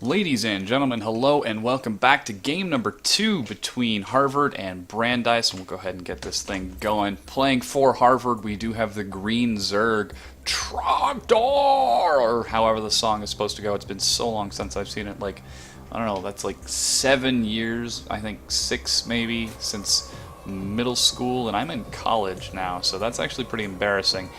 Ladies and gentlemen, hello and welcome back to game number 2 between Harvard and Brandeis. And we'll go ahead and get this thing going. Playing for Harvard, we do have the green Zerg, Trogdor, or however the song is supposed to go. It's been so long since I've seen it, like, I don't know, that's like 7 years, I think 6 maybe, since middle school, and I'm in college now, so that's actually pretty embarrassing.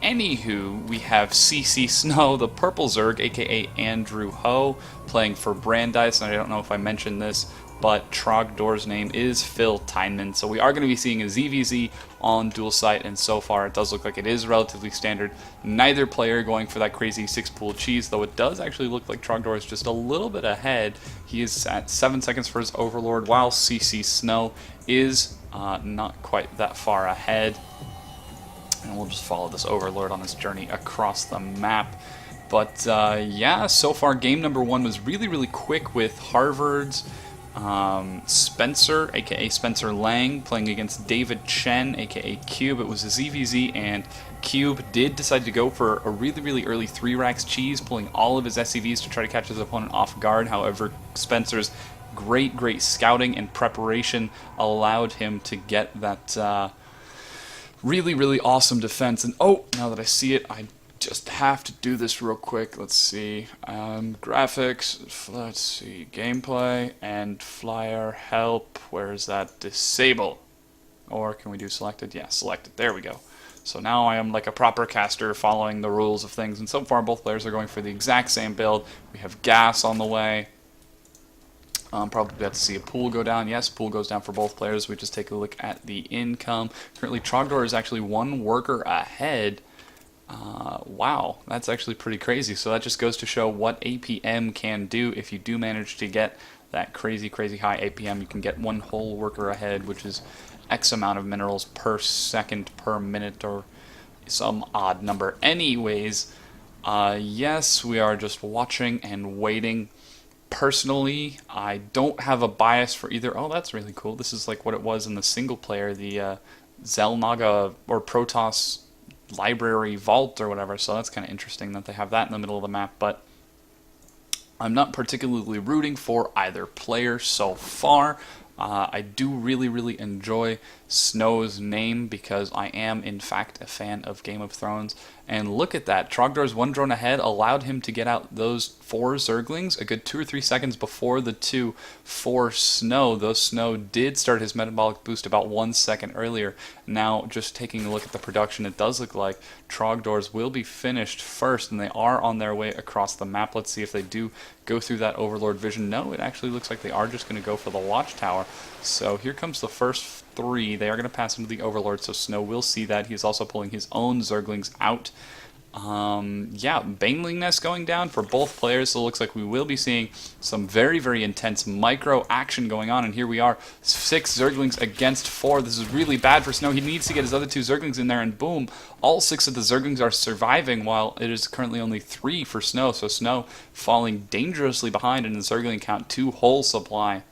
Anywho, we have ccSnow, the purple Zerg, aka Andrew Ho, playing for Brandeis, and I don't know if I mentioned this, but Trogdor's name is Phil Tyneman, so we are going to be seeing a ZVZ on dual site, and so far it does look like it is relatively standard. Neither player going for that crazy 6-pool cheese, though it does actually look like Trogdor is just a little bit ahead. He is at 7 seconds for his Overlord, while ccSnow is not quite that far ahead. And we'll just follow this Overlord on this journey across the map. But yeah, so far game number 1 was really quick with Harvard's Spencer, aka Spencer Lang, playing against David Chen, aka Cube. It was a ZVZ, and Cube did decide to go for a really early 3-racks cheese, pulling all of his SCVs to try to catch his opponent off guard. However, Spencer's great scouting and preparation allowed him to get that really awesome defense. And oh, now that I see it, I just have to do this real quick. Let's see, graphics, let's see, gameplay and flyer help. Where is that? Disable, or can we do selected? Yeah, selected. There we go. So now I am like a proper caster, following the rules of things, and so far both players are going for the exact same build. We have gas on the way. Probably got to see a pool go down. Yes, pool goes down for both players. We just take a look at the income. Currently, Trogdor is actually 1 worker ahead. Wow, that's actually pretty crazy. So that just goes to show what APM can do. If you do manage to get that crazy high APM, you can get 1 whole worker ahead, which is X amount of minerals per second, per minute, or some odd number. Anyways, yes, we are just watching and waiting. Personally, I don't have a bias for either. Oh, that's really cool. This is like what it was in the single player, the Zelnaga or Protoss library vault or whatever, so that's kind of interesting that they have that in the middle of the map, but I'm not particularly rooting for either player so far. I do really enjoy Snow's name because I am in fact a fan of Game of Thrones. And look at that, Trogdor's 1 drone ahead allowed him to get out those 4 Zerglings a good 2 or 3 seconds before the 2 for Snow. Though Snow did start his metabolic boost about 1 second earlier. Now, just taking a look at the production, it does look like Trogdor's will be finished first, and they are on their way across the map. Let's see if they do go through that Overlord vision. No, it actually looks like they are just going to go for the Watchtower. So here comes the first 3. They are going to pass into the Overlord, so Snow will see that. He's also pulling his own Zerglings out. Yeah, Baneling Nest going down for both players, so it looks like we will be seeing some very intense micro action going on, and here we are, 6 Zerglings against 4. This is really bad for Snow. He needs to get his other 2 Zerglings in there, and boom, all 6 of the Zerglings are surviving, while it is currently only 3 for Snow, so Snow falling dangerously behind in the Zergling count, 2 whole supply,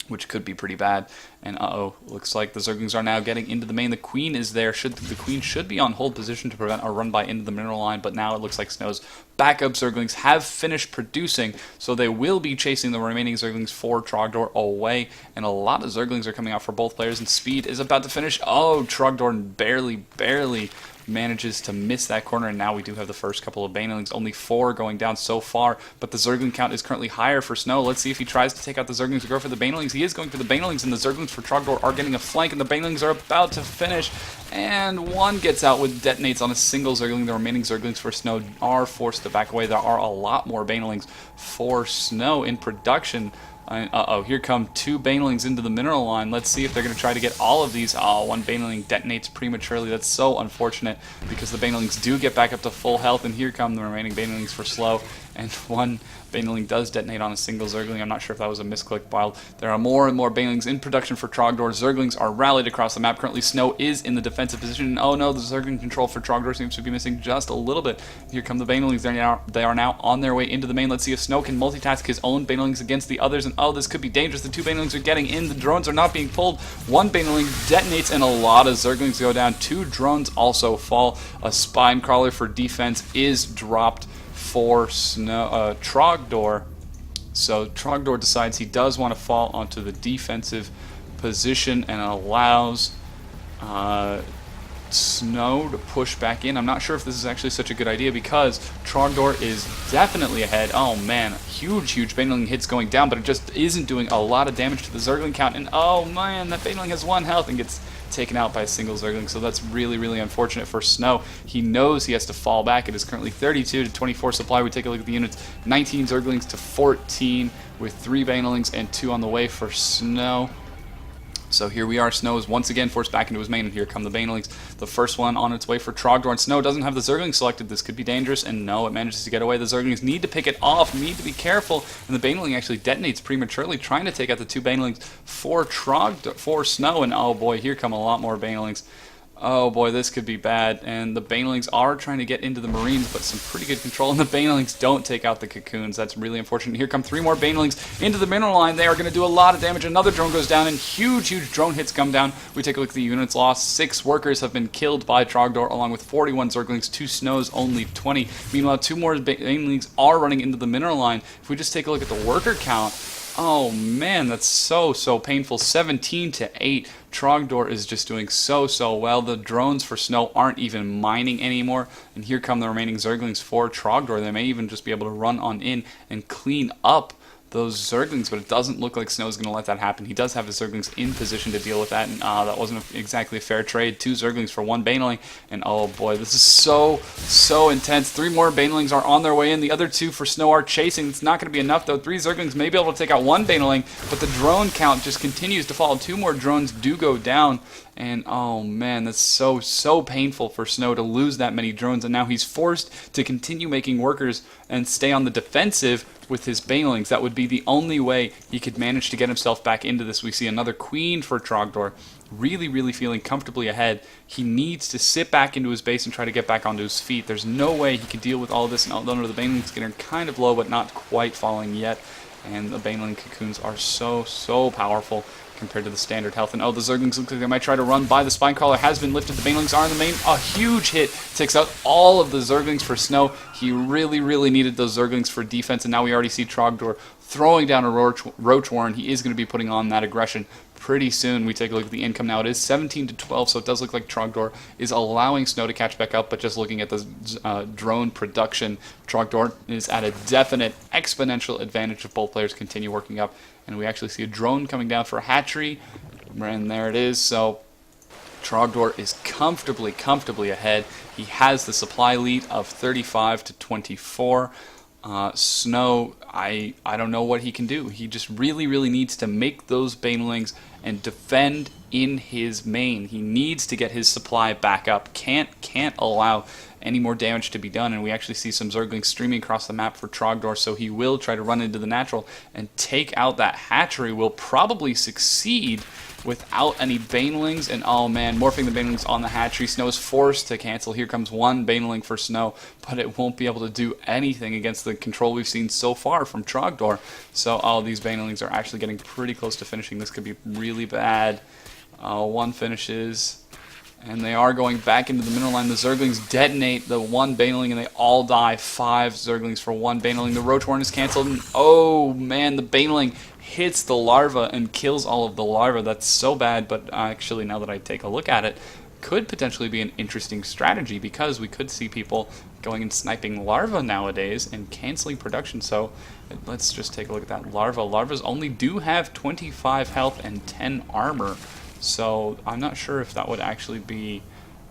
which could be pretty bad. And looks like the Zerglings are now getting into the main. The Queen is there. The Queen should be on hold position to prevent a run by into the mineral line, but now it looks like Snow's backup Zerglings have finished producing, so they will be chasing the remaining Zerglings for Trogdor away, and a lot of Zerglings are coming out for both players, and speed is about to finish. Oh, Trogdor barely manages to miss that corner, and now we do have the first couple of Banelings. Only 4 going down so far, but the Zergling count is currently higher for Snow. Let's see if he tries to take out the Zerglings or go for the Banelings. He is going for the Banelings, and the Zerglings for Trogdor are getting a flank, and the Banelings are about to finish, and 1 gets out with detonates on a single Zergling. The remaining Zerglings for Snow are forced to back away. There are a lot more Banelings for Snow in production. Here come 2 Banelings into the mineral line. Let's see if they're going to try to get all of these. 1 Baneling detonates prematurely. That's so unfortunate because the Banelings do get back up to full health, and here come the remaining Banelings for Slow, and 1 Baneling does detonate on a single Zergling. I'm not sure if that was a misclick, while there are more and more Banelings in production for Trogdor. Zerglings are rallied across the map. Currently, Snow is in the defensive position. Oh no, the Zergling control for Trogdor seems to be missing just a little bit. Here come the Banelings. They are now on their way into the main. Let's see if Snow can multitask his own Banelings against the others, and oh, this could be dangerous. The 2 Banelings are getting in. The drones are not being pulled. 1 Baneling detonates, and a lot of Zerglings go down. 2 drones also fall. A Spine Crawler for defense is dropped for Trogdor. So Trogdor decides he does want to fall onto the defensive position and allows Snow to push back in. I'm not sure if this is actually such a good idea because Trogdor is definitely ahead. Oh man, huge Baneling hits going down, but it just isn't doing a lot of damage to the Zergling count. And oh man, that Baneling has 1 health and gets taken out by a single Zergling, so that's really unfortunate for Snow. He knows he has to fall back. It is currently 32 to 24 supply. We take a look at the units. 19 Zerglings to 14 with 3 Banelings and 2 on the way for Snow. So here we are. Snow is once again forced back into his main, and here come the Banelings. The first one on its way for Trogdor, and Snow doesn't have the Zergling selected. This could be dangerous, and no, it manages to get away. The Zerglings need to pick it off, need to be careful, and the Baneling actually detonates prematurely, trying to take out the 2 Banelings for Trogdor, for Snow, and oh boy, here come a lot more Banelings. Oh boy, this could be bad, and the Banelings are trying to get into the Marines, but some pretty good control, and the Banelings don't take out the Cocoons. That's really unfortunate. Here come 3 more Banelings into the mineral line. They are going to do a lot of damage. Another drone goes down, and huge drone hits come down. We take a look at the units lost. 6 workers have been killed by Trogdor, along with 41 Zerglings, 2 Snows, only 20. Meanwhile, 2 more Banelings are running into the mineral line. If we just take a look at the worker count, oh man, that's so painful. 17 to 8. Trogdor is just doing so well. The drones for Snow aren't even mining anymore. And here come the remaining Zerglings for Trogdor. They may even just be able to run on in and clean up those Zerglings, but it doesn't look like Snow is going to let that happen. He does have his Zerglings in position to deal with that, and that wasn't exactly a fair trade. 2 Zerglings for 1 Baneling, and oh boy, this is so intense. 3 more Banelings are on their way in. The other 2 for Snow are chasing. It's not going to be enough, though. 3 Zerglings may be able to take out 1 Baneling, but the drone count just continues to fall. 2 more drones do go down, and oh man, that's so painful for Snow to lose that many drones, and now he's forced to continue making workers and stay on the defensive with his Banelings. That would be the only way he could manage to get himself back into this. We see another Queen for Trogdor, really feeling comfortably ahead. He needs to sit back into his base and try to get back onto his feet. There's no way he can deal with all of this, and although the Banelings getting kind of low, but not quite falling yet, and the Baneling Cocoons are so powerful compared to the standard health. And oh, the Zerglings look like they might try to run by. The Spinecrawler has been lifted. The Banelings are in the main. A huge hit takes out all of the Zerglings for Snow. He really needed those Zerglings for defense, and now we already see Trogdor throwing down a Roach Warren. He is going to be putting on that aggression pretty soon. We take a look at the income now. It is 17 to 12, so it does look like Trogdor is allowing Snow to catch back up, but just looking at the drone production, Trogdor is at a definite exponential advantage if both players continue working up. And we actually see a drone coming down for a hatchery, and there it is. So Trogdor is comfortably ahead. He has the supply lead of 35 to 24. Snow, I don't know what he can do. He just really needs to make those Banelings and defend in his main. He needs to get his supply back up. Can't allow any more damage to be done, and we actually see some Zerglings streaming across the map for Trogdor, so he will try to run into the natural and take out that hatchery. Will probably succeed without any Banelings, and oh man, morphing the Banelings on the hatchery. Snow is forced to cancel. Here comes 1 Baneling for Snow, but it won't be able to do anything against the control we've seen so far from Trogdor. So all these Banelings are actually getting pretty close to finishing. This could be really bad. 1 finishes, and they are going back into the mineral line. The Zerglings detonate the 1 Baneling, and they all die. 5 Zerglings for 1 Baneling. The Roach Warren is canceled, and oh man, the Baneling hits the larva and kills all of the larva. That's so bad, but actually, now that I take a look at it, could potentially be an interesting strategy, because we could see people going and sniping larva nowadays and canceling production. So let's just take a look at that larva. Larvas only do have 25 health and 10 armor. So I'm not sure if that would actually be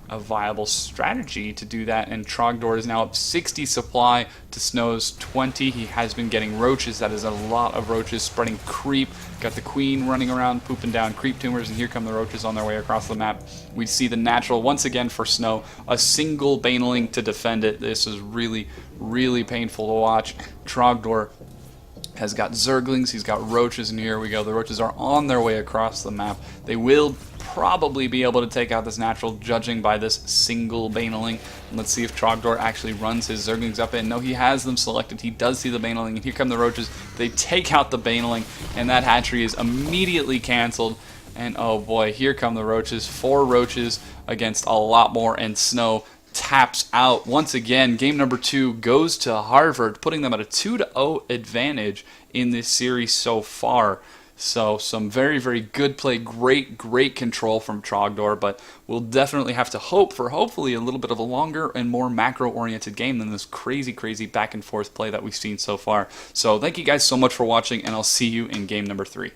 a viable strategy to do that. And Trogdor is now up 60 supply to Snow's 20. He has been getting roaches. That is a lot of roaches spreading creep. Got the Queen running around pooping down creep tumors, and here come the roaches on their way across the map. We see the natural once again for Snow. A single Baneling to defend it. This is really painful to watch. Trogdor has got Zerglings, he's got roaches, and here we go. The roaches are on their way across the map. They will probably be able to take out this natural, judging by this single Baneling. And let's see if Trogdor actually runs his Zerglings up in. No, he has them selected. He does see the Baneling, and here come the roaches. They take out the Baneling, and that hatchery is immediately canceled. And oh boy, here come the roaches. 4 roaches against a lot more, and Snow taps out. Once again, game number 2 goes to Harvard, putting them at a 2-0 advantage in this series so far. So some very, very good play, great control from Trogdor, but we'll definitely have to hope for hopefully a little bit of a longer and more macro-oriented game than this crazy back and forth play that we've seen so far. So thank you guys so much for watching, and I'll see you in game number 3.